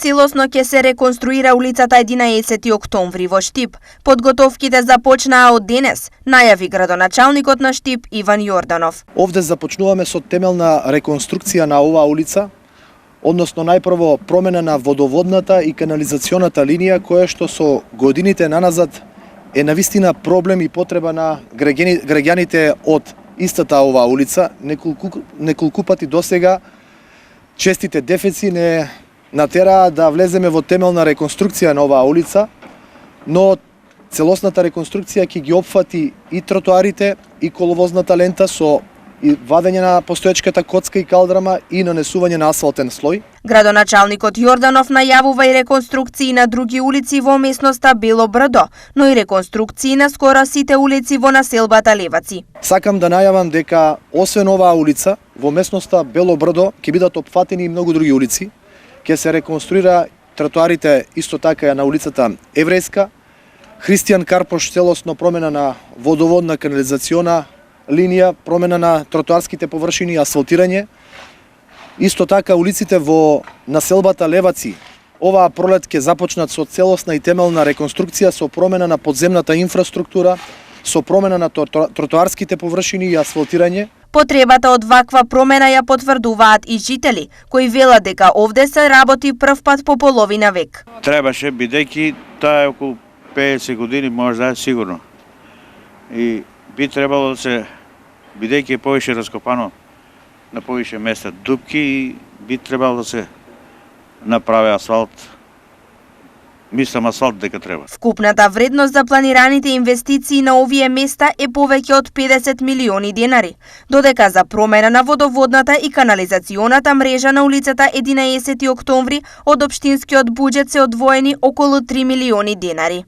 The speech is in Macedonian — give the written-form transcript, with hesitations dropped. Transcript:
Целосно ќе се реконструира улицата 11 октомври во Штип. Подготовките започнаа од денес, најави градоначалникот на Штип Иван Јорданов. Овде започнуваме со темелна реконструкција на оваа улица, односно најпрво промена на водоводната и канализационата линија, која што со годините наназад е навистина проблем и потреба на граѓаните од истата оваа улица. Неколку пати досега честите дефици не натераа да влеземе во темелна реконструкција на оваа улица, но целосната реконструкција ќе ги опфати и тротоарите и коловозната лента со и вадење на постоечката коцка и калдрама и нанесување на асфалтен слој. Градоначалникот Јорданов најавува и реконструкции на други улици во местноста Бело Брдо, но и реконструкции на скоро сите улици во населбата Леваци. Сакам да најавам дека освен оваа улица, во местноста Бело Брдо ќе бидат опфатени и многу други улици. Ќе се реконструира тротоарите исто така на улицата Еврејска, Христијан Карпош, целосно промена на водоводна канализациона линија, промена на тротоарските површини, асфалтирање. Исто така улиците во населбата Леваци оваа пролет ќе започнат со целосна и темелна реконструкција со промена на подземната инфраструктура, со промена на тротоарските површини и асфалтирање. Потребата од ваква промена ја потврдуваат и жители, кои велат дека овде се работи прв пат по половина век. Требаше, бидејќи таа е околу 50 години, може да е сигурно. И би требало да се, бидејќи е повише раскопано на повише места дупки, и би требало да се направи асфалт. Мислам асфалт дека треба. Вкупната вредност за планираните инвестиции на овие места е повеќе од 50 милиони денари, додека за промена на водоводната и канализационата мрежа на улицата 11 октомври од општинскиот буџет се одвоени околу 3 милиони денари.